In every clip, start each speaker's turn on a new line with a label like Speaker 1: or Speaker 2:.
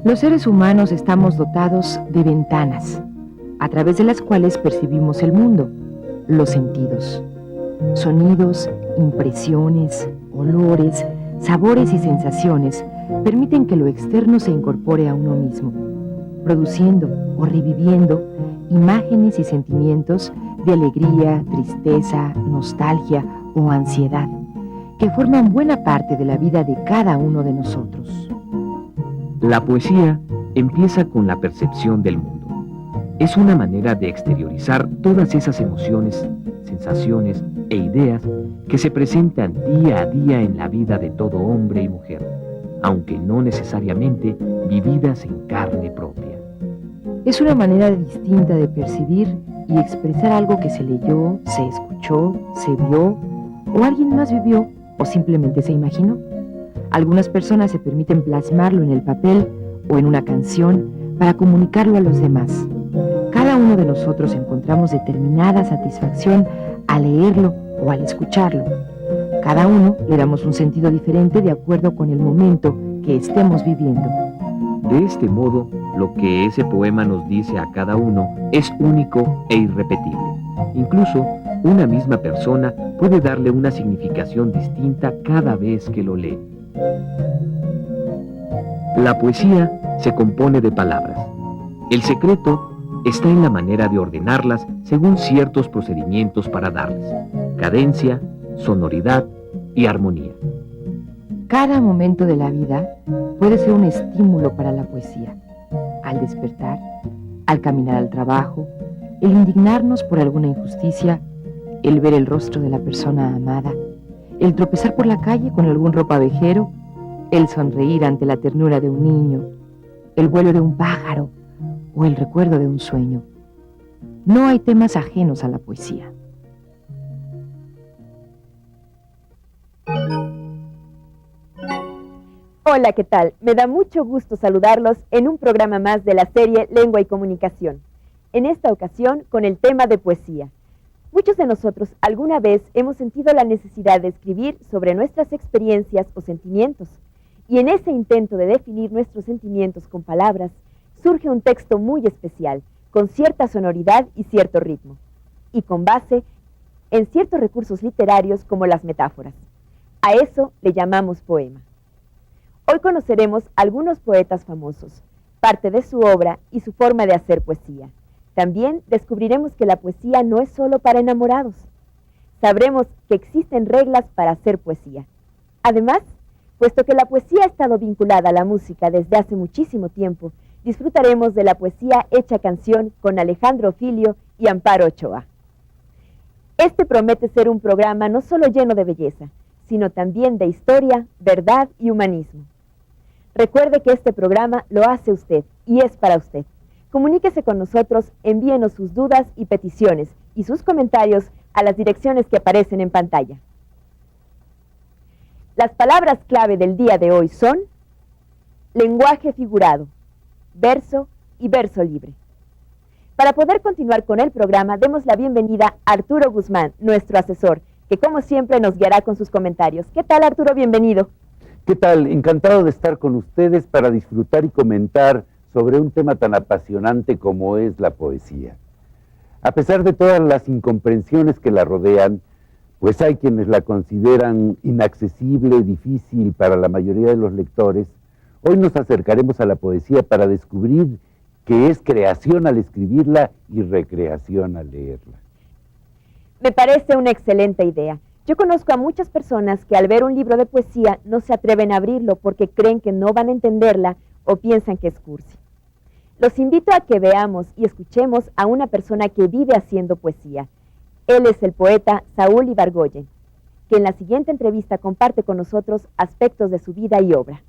Speaker 1: Los seres humanos estamos dotados de ventanas, a través de las cuales percibimos el mundo, los sentidos. Sonidos, impresiones, olores, sabores y sensaciones permiten que lo externo se incorpore a uno mismo, produciendo o reviviendo imágenes y sentimientos de alegría, tristeza, nostalgia o ansiedad, que forman buena parte de la vida de cada uno de nosotros.
Speaker 2: La poesía empieza con la percepción del mundo. Es una manera de exteriorizar todas esas emociones, sensaciones e ideas que se presentan día a día en la vida de todo hombre y mujer, aunque no necesariamente vividas en carne propia.
Speaker 1: Es una manera distinta de percibir y expresar algo que se leyó, se escuchó, se vio, o alguien más vivió o simplemente se imaginó. Algunas personas se permiten plasmarlo en el papel o en una canción para comunicarlo a los demás. Cada uno de nosotros encontramos determinada satisfacción al leerlo o al escucharlo. Cada uno le damos un sentido diferente de acuerdo con el momento que estemos viviendo.
Speaker 2: De este modo, lo que ese poema nos dice a cada uno es único e irrepetible. Incluso, una misma persona puede darle una significación distinta cada vez que lo lee. La poesía se compone de palabras. El secreto está en la manera de ordenarlas según ciertos procedimientos para darles cadencia, sonoridad y armonía.
Speaker 1: Cada momento de la vida puede ser un estímulo para la poesía. Al despertar, al caminar al trabajo, el indignarnos por alguna injusticia, el ver el rostro de la persona amada, el tropezar por la calle con algún ropavejero, el sonreír ante la ternura de un niño, el vuelo de un pájaro o el recuerdo de un sueño. No hay temas ajenos a la poesía.
Speaker 3: Hola, ¿qué tal? Me da mucho gusto saludarlos en un programa más de la serie Lengua y Comunicación. En esta ocasión con el tema de poesía. Muchos de nosotros alguna vez hemos sentido la necesidad de escribir sobre nuestras experiencias o sentimientos. Y en ese intento de definir nuestros sentimientos con palabras, surge un texto muy especial, con cierta sonoridad y cierto ritmo, y con base en ciertos recursos literarios como las metáforas. A eso le llamamos poema. Hoy conoceremos algunos poetas famosos, parte de su obra y su forma de hacer poesía. También descubriremos que la poesía no es solo para enamorados. Sabremos que existen reglas para hacer poesía. Además, puesto que la poesía ha estado vinculada a la música desde hace muchísimo tiempo, disfrutaremos de la poesía hecha canción con Alejandro Filio y Amparo Ochoa. Este promete ser un programa no solo lleno de belleza, sino también de historia, verdad y humanismo. Recuerde que este programa lo hace usted y es para usted. Comuníquese con nosotros, envíenos sus dudas y peticiones y sus comentarios a las direcciones que aparecen en pantalla. Las palabras clave del día de hoy son lenguaje figurado, verso y verso libre. Para poder continuar con el programa, demos la bienvenida a Arturo Guzmán, nuestro asesor, que como siempre nos guiará con sus comentarios. ¿Qué tal, Arturo? Bienvenido.
Speaker 4: ¿Qué tal? Encantado de estar con ustedes para disfrutar y comentar sobre un tema tan apasionante como es la poesía. A pesar de todas las incomprensiones que la rodean, pues hay quienes la consideran inaccesible, difícil para la mayoría de los lectores, hoy nos acercaremos a la poesía para descubrir que es creación al escribirla y recreación al leerla.
Speaker 3: Me parece una excelente idea. Yo conozco a muchas personas que al ver un libro de poesía no se atreven a abrirlo porque creen que no van a entenderla o piensan que es cursi. Los invito a que veamos y escuchemos a una persona que vive haciendo poesía. Él es el poeta Saúl Ibargoyen, que en la siguiente entrevista comparte con nosotros aspectos de su vida y obra.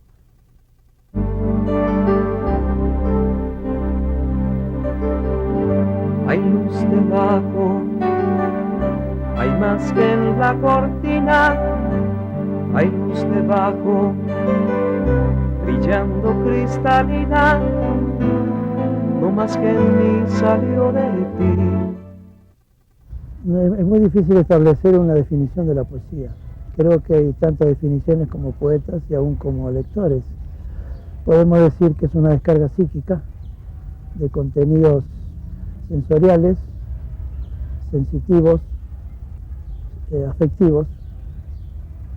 Speaker 5: Hay luz debajo, hay más que en la cortina, hay luz debajo, brillando cristalina, no más que en mí salió de ti.
Speaker 6: Es muy difícil establecer una definición de la poesía. Creo que hay tantas definiciones como poetas y aún como lectores. Podemos decir que es una descarga psíquica de contenidos sensoriales, sensitivos, afectivos,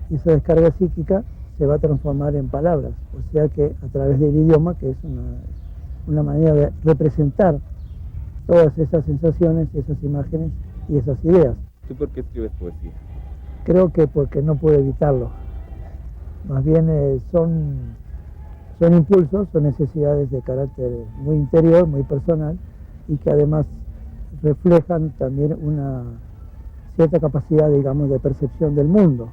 Speaker 6: y esa descarga psíquica se va a transformar en palabras, o sea que a través del idioma, que es una manera de representar todas esas sensaciones, esas imágenes y esas ideas.
Speaker 7: ¿Tú por qué escribes poesía?
Speaker 6: Creo que porque no puedo evitarlo. Más bien son impulsos, son necesidades de carácter muy interior, muy personal, y que además reflejan también una cierta capacidad, digamos, de percepción del mundo.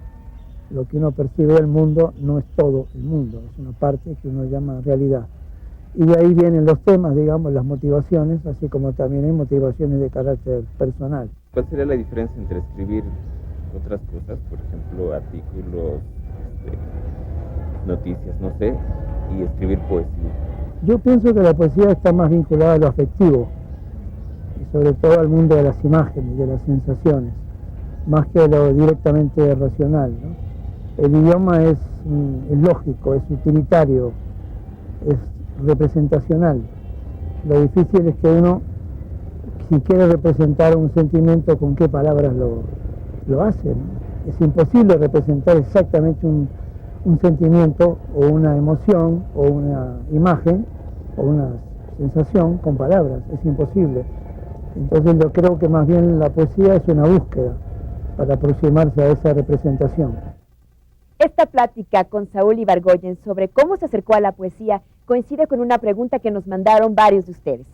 Speaker 6: Lo que uno percibe del mundo no es todo el mundo, es una parte que uno llama realidad. Y de ahí vienen los temas, digamos, las motivaciones, así como también hay motivaciones de carácter personal.
Speaker 7: ¿Cuál sería la diferencia entre escribir otras cosas, por ejemplo, artículos, noticias, no sé, y escribir poesía?
Speaker 6: Yo pienso que la poesía está más vinculada a lo afectivo, y sobre todo al mundo de las imágenes, de las sensaciones, más que a lo directamente racional, ¿no? El idioma es lógico, es utilitario, es representacional. Lo difícil es que uno, si quiere representar un sentimiento, ¿con qué palabras lo hace, ¿no? Es imposible representar exactamente un sentimiento o una emoción o una imagen o una sensación con palabras, es imposible. Entonces yo creo que más bien la poesía es una búsqueda para aproximarse a esa representación.
Speaker 3: Esta plática con Saúl Ibargüen sobre cómo se acercó a la poesía coincide con una pregunta que nos mandaron varios de ustedes.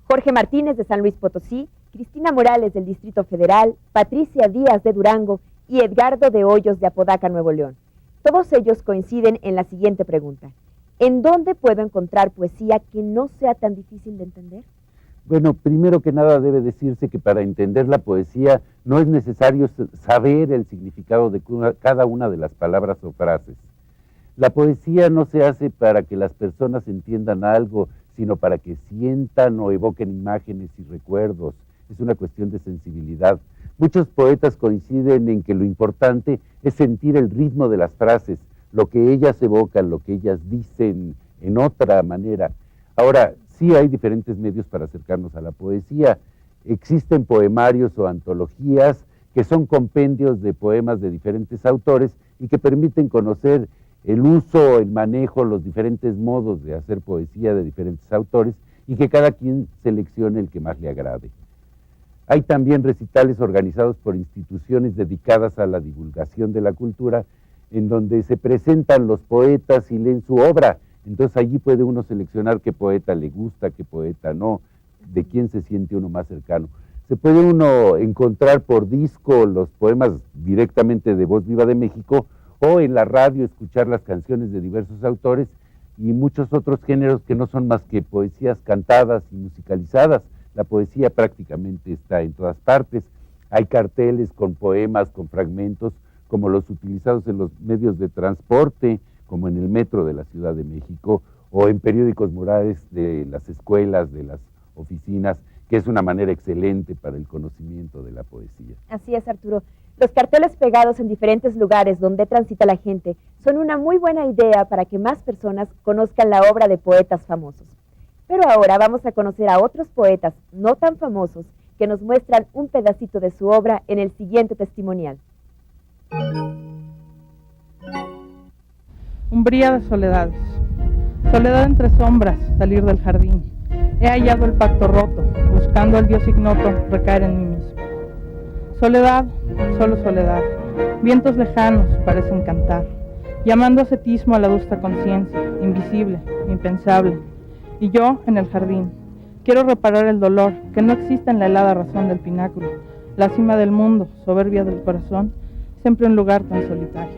Speaker 3: Jorge Martínez de San Luis Potosí, Cristina Morales del Distrito Federal, Patricia Díaz de Durango y Edgardo de Hoyos de Apodaca, Nuevo León. Todos ellos coinciden en la siguiente pregunta. ¿En dónde puedo encontrar poesía que no sea tan difícil de entender?
Speaker 4: Bueno, primero que nada debe decirse que para entender la poesía no es necesario saber el significado de cada una de las palabras o frases. La poesía no se hace para que las personas entiendan algo, sino para que sientan o evoquen imágenes y recuerdos. Es una cuestión de sensibilidad. Muchos poetas coinciden en que lo importante es sentir el ritmo de las frases, lo que ellas evocan, lo que ellas dicen en otra manera. Ahora, sí hay diferentes medios para acercarnos a la poesía. Existen poemarios o antologías que son compendios de poemas de diferentes autores y que permiten conocer el uso, el manejo, los diferentes modos de hacer poesía de diferentes autores y que cada quien seleccione el que más le agrade. Hay también recitales organizados por instituciones dedicadas a la divulgación de la cultura, en donde se presentan los poetas y leen su obra. Entonces allí puede uno seleccionar qué poeta le gusta, qué poeta no, de quién se siente uno más cercano. Se puede uno encontrar por disco los poemas directamente de Voz Viva de México o en la radio escuchar las canciones de diversos autores y muchos otros géneros que no son más que poesías cantadas y musicalizadas. La poesía prácticamente está en todas partes. Hay carteles con poemas, con fragmentos, como los utilizados en los medios de transporte, como en el metro de la Ciudad de México, o en periódicos murales de las escuelas, de las oficinas, que es una manera excelente para el conocimiento de la poesía.
Speaker 3: Así es, Arturo. Los carteles pegados en diferentes lugares donde transita la gente son una muy buena idea para que más personas conozcan la obra de poetas famosos. Pero ahora vamos a conocer a otros poetas no tan famosos que nos muestran un pedacito de su obra en el siguiente testimonial.
Speaker 8: Umbría de soledades. Soledad entre sombras, salir del jardín. He hallado el pacto roto, buscando al Dios ignoto recaer en mí mismo. Soledad, solo soledad. Vientos lejanos parecen cantar, llamando ascetismo a la adusta conciencia, invisible, impensable. Y yo, en el jardín, quiero reparar el dolor que no existe en la helada razón del pináculo, la cima del mundo, soberbia del corazón, siempre un lugar tan solitario.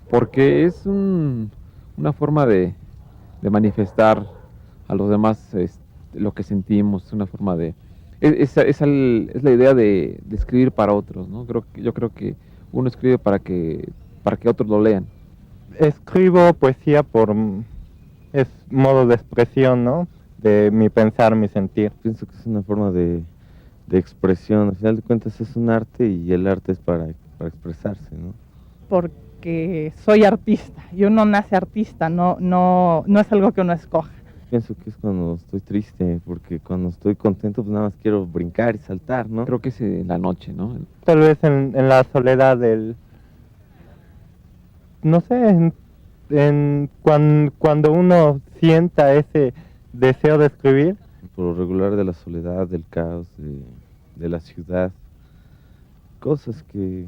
Speaker 9: Porque es una forma de manifestar a los demás lo que sentimos, una forma de... Es la idea de escribir para otros, ¿no? Yo creo que uno escribe para que otros lo lean.
Speaker 10: Escribo poesía es modo de expresión, ¿no? De mi pensar, mi sentir.
Speaker 11: Pienso que es una forma de expresión. Al final de cuentas es un arte y el arte es para expresarse, ¿no?
Speaker 8: Por que soy artista, y uno nace artista, no es algo que uno escoja.
Speaker 7: Pienso que es cuando estoy triste, porque cuando estoy contento pues nada más quiero brincar y saltar, ¿no?
Speaker 9: Creo que es la noche, ¿no?
Speaker 10: Tal vez en la soledad del... No sé, cuando uno sienta ese deseo de escribir.
Speaker 7: Por lo regular de la soledad, del caos, de la ciudad. Cosas que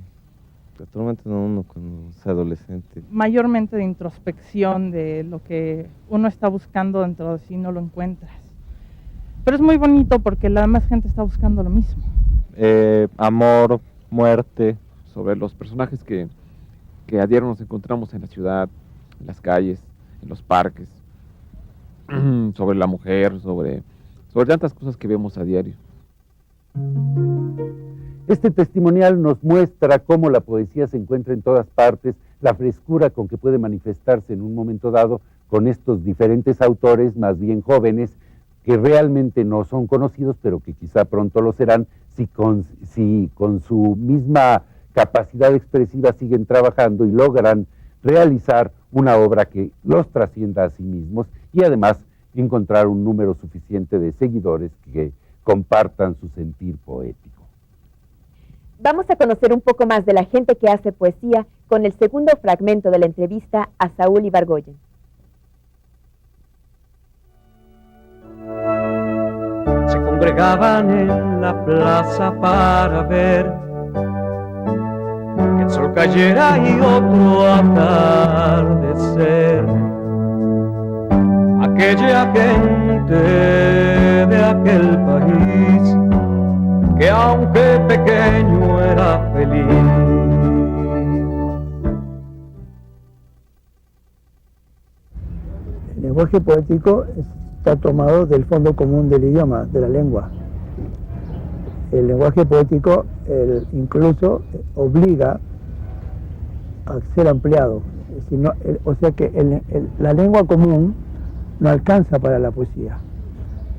Speaker 7: atormentan a uno cuando es adolescente.
Speaker 8: Mayormente de introspección, de lo que uno está buscando dentro de sí, no lo encuentras. Pero es muy bonito porque la demás gente está buscando lo mismo.
Speaker 10: Amor, muerte.
Speaker 9: Sobre los personajes que a diario nos encontramos en la ciudad, en las calles, en los parques, sobre la mujer, sobre tantas cosas que vemos a diario.
Speaker 4: Este testimonial nos muestra cómo la poesía se encuentra en todas partes, la frescura con que puede manifestarse en un momento dado con estos diferentes autores, más bien jóvenes, que realmente no son conocidos, pero que quizá pronto lo serán si con su misma capacidad expresiva siguen trabajando y logran realizar una obra que los trascienda a sí mismos y además encontrar un número suficiente de seguidores que compartan su sentir poético.
Speaker 3: Vamos a conocer un poco más de la gente que hace poesía con el segundo fragmento de la entrevista a Saúl Ibargoyen.
Speaker 5: Se congregaban en la plaza para ver que el sol cayera y otro atardecer. Aquella gente de aquel país que aunque pequeño era feliz.
Speaker 6: El lenguaje poético está tomado del fondo común del idioma, de la lengua. El lenguaje poético incluso obliga a ser ampliado. O sea que la lengua común no alcanza para la poesía,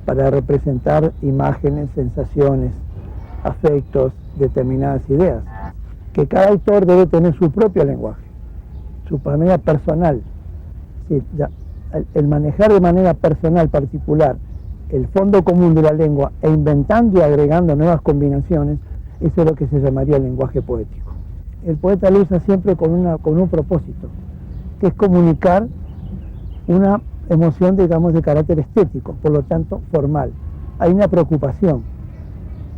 Speaker 6: para representar imágenes, sensaciones, afectos, determinadas ideas. Que cada autor debe tener su propio lenguaje, su manera personal. El manejar de manera personal, particular, el fondo común de la lengua e inventando y agregando nuevas combinaciones, eso es lo que se llamaría el lenguaje poético. El poeta lo usa siempre con un propósito, que es comunicar una emoción, digamos, de carácter estético, por lo tanto, formal. Hay una preocupación,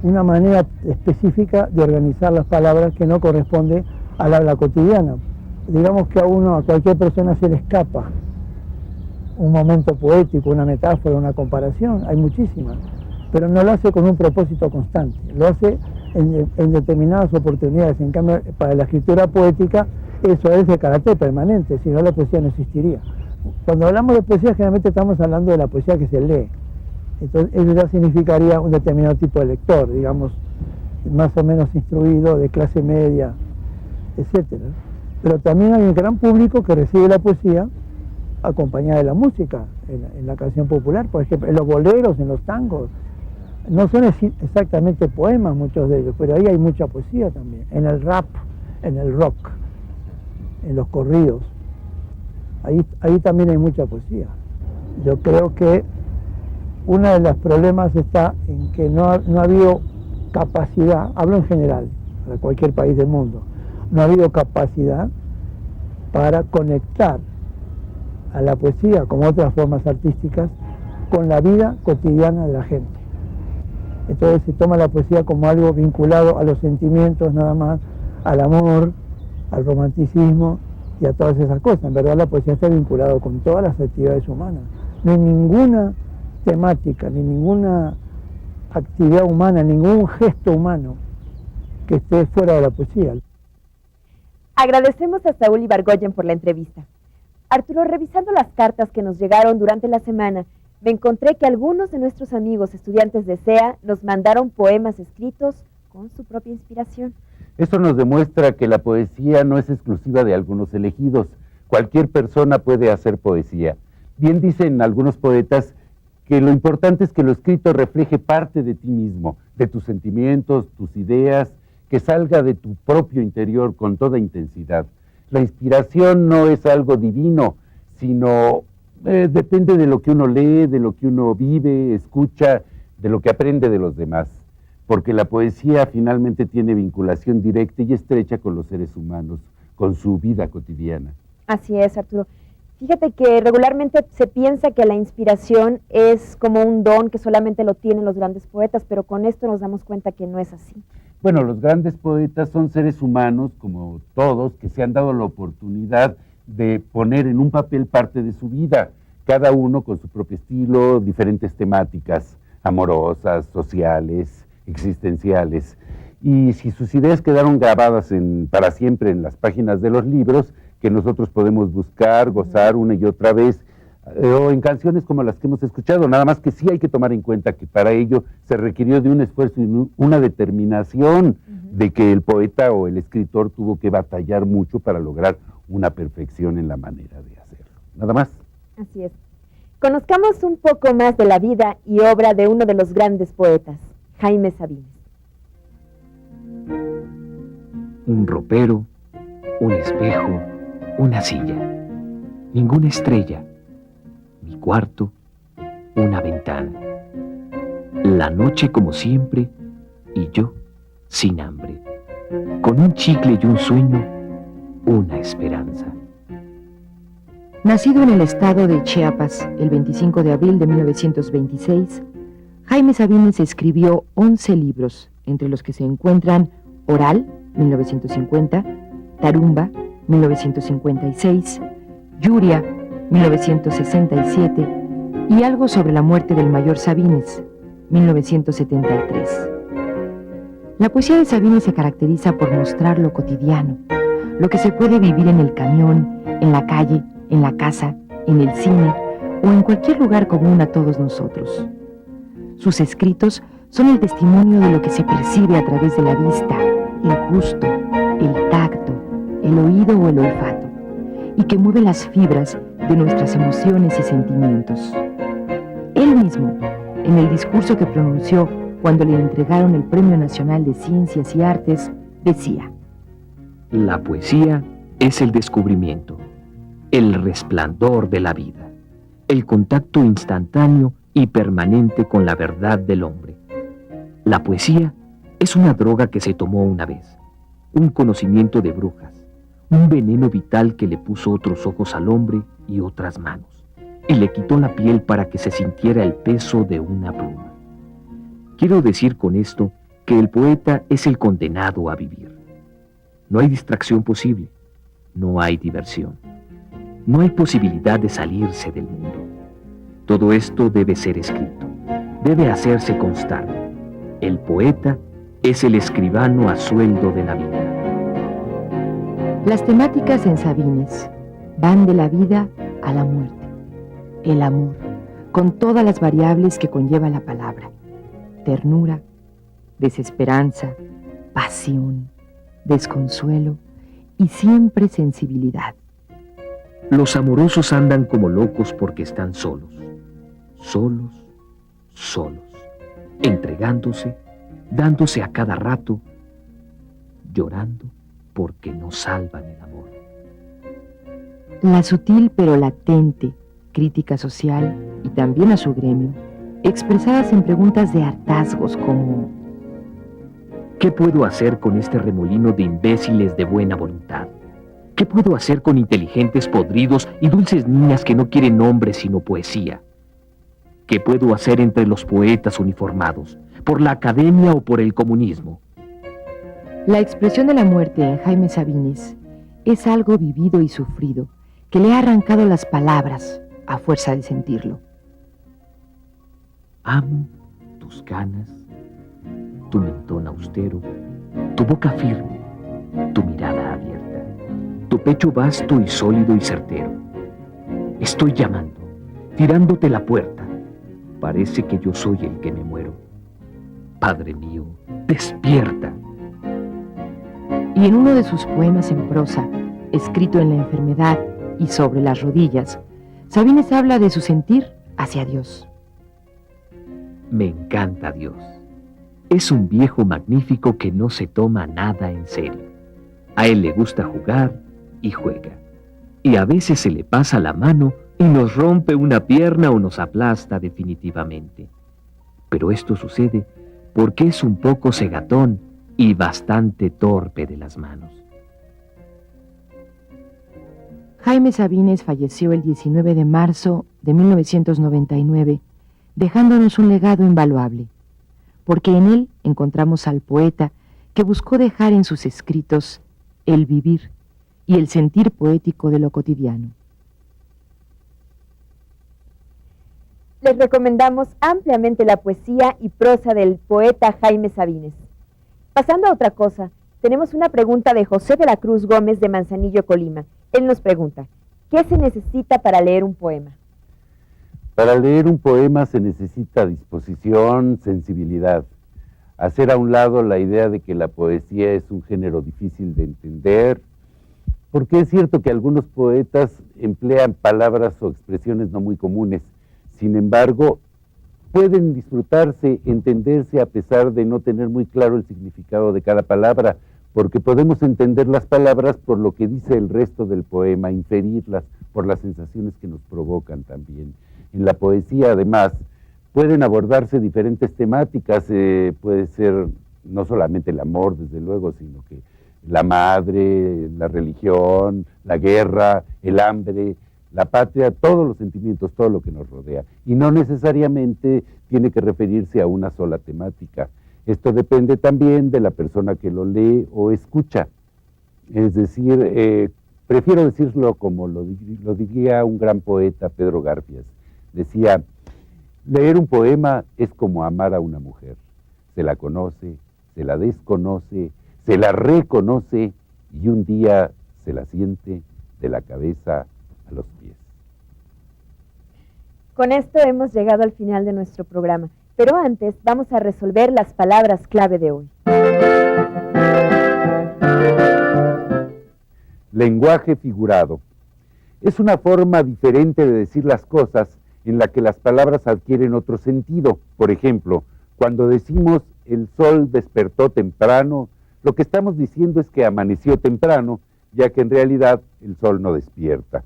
Speaker 6: una manera específica de organizar las palabras que no corresponde al habla cotidiana. Digamos que a cualquier persona se le escapa un momento poético, una metáfora, una comparación, hay muchísimas, pero no lo hace con un propósito constante, lo hace en determinadas oportunidades. En cambio, para la escritura poética, eso es de carácter permanente, si no la poesía no existiría. Cuando hablamos de poesía, generalmente estamos hablando de la poesía que se lee. Entonces, eso ya significaría un determinado tipo de lector, digamos, más o menos instruido, de clase media, etc. Pero también hay un gran público que recibe la poesía acompañada de la música, en la canción popular, por ejemplo, en los boleros, en los tangos. No son exactamente poemas muchos de ellos, pero ahí hay mucha poesía también. En el rap, en el rock, en los corridos. Ahí también hay mucha poesía. Yo creo que uno de los problemas está en que no ha habido capacidad, hablo en general, para cualquier país del mundo, no ha habido capacidad para conectar a la poesía, como otras formas artísticas, con la vida cotidiana de la gente. Entonces se toma la poesía como algo vinculado a los sentimientos nada más, al amor, al romanticismo y a todas esas cosas. En verdad la poesía está vinculada con todas las actividades humanas. No hay ninguna temática, ni ninguna actividad humana, ningún gesto humano que esté fuera de la poesía.
Speaker 3: Agradecemos a Saúl Ibargoyen por la entrevista. Arturo, revisando las cartas que nos llegaron durante la semana, me encontré que algunos de nuestros amigos estudiantes de SEA nos mandaron poemas escritos con su propia inspiración.
Speaker 4: Esto nos demuestra que la poesía no es exclusiva de algunos elegidos. Cualquier persona puede hacer poesía. Bien dicen algunos poetas que lo importante es que lo escrito refleje parte de ti mismo, de tus sentimientos, tus ideas, que salga de tu propio interior con toda intensidad. La inspiración no es algo divino, sino depende de lo que uno lee, de lo que uno vive, escucha, de lo que aprende de los demás. Porque la poesía finalmente tiene vinculación directa y estrecha con los seres humanos, con su vida cotidiana.
Speaker 3: Así es, Arturo. Fíjate que regularmente se piensa que la inspiración es como un don que solamente lo tienen los grandes poetas, pero con esto nos damos cuenta que no es así.
Speaker 4: Bueno, los grandes poetas son seres humanos, como todos, que se han dado la oportunidad de poner en un papel parte de su vida, cada uno con su propio estilo, diferentes temáticas, amorosas, sociales, existenciales. Y si sus ideas quedaron grabadas para siempre en las páginas de los libros, que nosotros podemos buscar, gozar una y otra vez, o en canciones como las que hemos escuchado, nada más que sí hay que tomar en cuenta que para ello se requirió de un esfuerzo y una determinación de que el poeta o el escritor tuvo que batallar mucho para lograr una perfección en la manera de hacerlo. Nada más.
Speaker 3: Así es. Conozcamos un poco más de la vida y obra de uno de los grandes poetas, Jaime Sabines.
Speaker 2: Un ropero, un espejo, una silla, ninguna estrella, mi cuarto, una ventana, la noche como siempre y yo sin hambre, con un chicle y un sueño, una esperanza.
Speaker 1: Nacido en el estado de Chiapas el 25 de abril de 1926, Jaime Sabines escribió 11 libros, entre los que se encuentran Oral, 1950, Tarumba, 1956, Yuria, 1967, y Algo sobre la muerte del mayor Sabines, 1973. La poesía de Sabines se caracteriza por mostrar lo cotidiano, lo que se puede vivir en el camión, en la calle, en la casa, en el cine o en cualquier lugar común a todos nosotros. Sus escritos son el testimonio de lo que se percibe a través de la vista, el gusto, el tacto, el oído o el olfato, y que mueve las fibras de nuestras emociones y sentimientos. Él mismo, en el discurso que pronunció cuando le entregaron el Premio Nacional de Ciencias y Artes, decía:
Speaker 2: La poesía es el descubrimiento, el resplandor de la vida, el contacto instantáneo y permanente con la verdad del hombre. La poesía es una droga que se tomó una vez, un conocimiento de brujas, un veneno vital que le puso otros ojos al hombre y otras manos, y le quitó la piel para que se sintiera el peso de una pluma. Quiero decir con esto que el poeta es el condenado a vivir. No hay distracción posible, no hay diversión, no hay posibilidad de salirse del mundo. Todo esto debe ser escrito, debe hacerse constar. El poeta es el escribano a sueldo de la vida.
Speaker 1: Las temáticas en Sabines van de la vida a la muerte, el amor, con todas las variables que conlleva la palabra: ternura, desesperanza, pasión, desconsuelo y siempre sensibilidad.
Speaker 2: Los amorosos andan como locos porque están solos, solos, solos, entregándose, dándose a cada rato, llorando porque no salvan el amor.
Speaker 1: La sutil pero latente crítica social y también a su gremio, expresadas en preguntas de hartazgos como:
Speaker 2: ¿qué puedo hacer con este remolino de imbéciles de buena voluntad? ¿Qué puedo hacer con inteligentes podridos y dulces niñas que no quieren nombre sino poesía? ¿Qué puedo hacer entre los poetas uniformados, por la academia o por el comunismo?
Speaker 1: La expresión de la muerte en Jaime Sabines es algo vivido y sufrido que le ha arrancado las palabras a fuerza de sentirlo.
Speaker 2: Amo tus canas, tu mentón austero, tu boca firme, tu mirada abierta, tu pecho vasto y sólido y certero. Estoy llamando, tirándote la puerta. Parece que yo soy el que me muero. Padre mío, despierta.
Speaker 1: Y en uno de sus poemas en prosa, escrito en la enfermedad y sobre las rodillas, Sabines habla de su sentir hacia Dios.
Speaker 2: Me encanta Dios. Es un viejo magnífico que no se toma nada en serio. A él le gusta jugar, y juega. Y a veces se le pasa la mano y nos rompe una pierna o nos aplasta definitivamente. Pero esto sucede porque es un poco cegatón y bastante torpe de las manos.
Speaker 1: Jaime Sabines falleció el 19 de marzo de 1999, dejándonos un legado invaluable, porque en él encontramos al poeta que buscó dejar en sus escritos el vivir y el sentir poético de lo cotidiano.
Speaker 3: Les recomendamos ampliamente la poesía y prosa del poeta Jaime Sabines. Pasando a otra cosa, tenemos una pregunta de José de la Cruz Gómez de Manzanillo, Colima. Él nos pregunta, ¿qué se necesita para leer un poema?
Speaker 4: Para leer un poema se necesita disposición, sensibilidad. Hacer a un lado la idea de que la poesía es un género difícil de entender, porque es cierto que algunos poetas emplean palabras o expresiones no muy comunes. Sin embargo, pueden disfrutarse, entenderse a pesar de no tener muy claro el significado de cada palabra, porque podemos entender las palabras por lo que dice el resto del poema, inferirlas por las sensaciones que nos provocan también. En la poesía, además, pueden abordarse diferentes temáticas, puede ser no solamente el amor, desde luego, sino que la madre, la religión, la guerra, el hambre, la patria, todos los sentimientos, todo lo que nos rodea. Y no necesariamente tiene que referirse a una sola temática. Esto depende también de la persona que lo lee o escucha. Es decir, prefiero decirlo como lo diría un gran poeta, Pedro Garfias. Decía, leer un poema es como amar a una mujer. Se la conoce, se la desconoce, se la reconoce y un día se la siente de la cabeza a los pies.
Speaker 3: Con esto hemos llegado al final de nuestro programa, pero antes vamos a resolver las palabras clave de hoy.
Speaker 4: Lenguaje figurado. Es una forma diferente de decir las cosas en la que las palabras adquieren otro sentido. Por ejemplo, cuando decimos el sol despertó temprano, lo que estamos diciendo es que amaneció temprano, ya que en realidad el sol no despierta.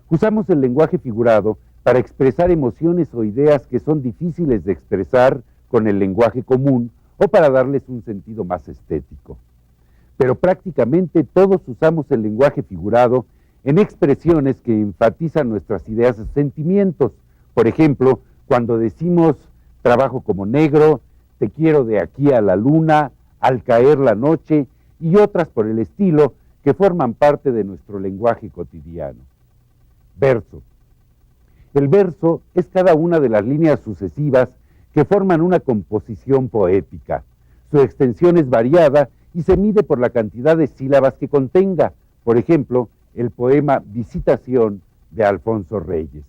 Speaker 4: Usamos el lenguaje figurado para expresar emociones o ideas que son difíciles de expresar con el lenguaje común o para darles un sentido más estético. Pero prácticamente todos usamos el lenguaje figurado en expresiones que enfatizan nuestras ideas y sentimientos. Por ejemplo, cuando decimos trabajo como negro, te quiero de aquí a la luna, al caer la noche y otras por el estilo que forman parte de nuestro lenguaje cotidiano. Verso. El verso es cada una de las líneas sucesivas que forman una composición poética. Su extensión es variada y se mide por la cantidad de sílabas que contenga. Por ejemplo, el poema Visitación de Alfonso Reyes.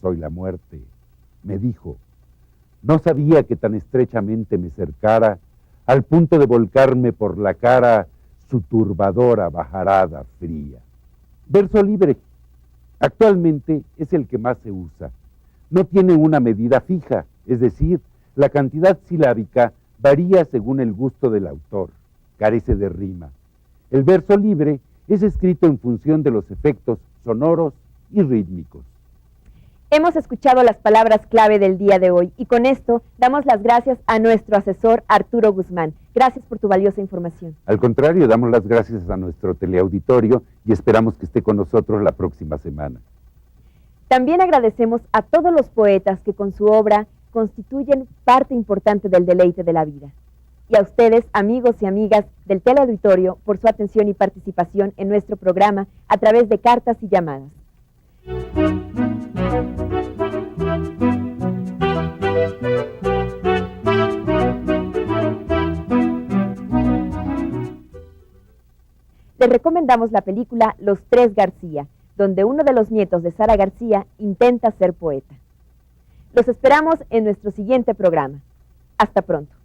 Speaker 4: Soy la muerte, me dijo. No sabía que tan estrechamente me cercara, al punto de volcarme por la cara su turbadora bajarada fría. Verso libre. Actualmente es el que más se usa. No tiene una medida fija, es decir, la cantidad silábica varía según el gusto del autor, carece de rima. El verso libre es escrito en función de los efectos sonoros y rítmicos.
Speaker 3: Hemos escuchado las palabras clave del día de hoy y con esto damos las gracias a nuestro asesor Arturo Guzmán. Gracias por tu valiosa información.
Speaker 4: Al contrario, damos las gracias a nuestro teleauditorio y esperamos que esté con nosotros la próxima semana.
Speaker 3: También agradecemos a todos los poetas que con su obra constituyen parte importante del deleite de la vida. Y a ustedes, amigos y amigas del teleauditorio, por su atención y participación en nuestro programa a través de cartas y llamadas. Les recomendamos la película Los Tres García, donde uno de los nietos de Sara García intenta ser poeta. Los esperamos en nuestro siguiente programa. Hasta pronto.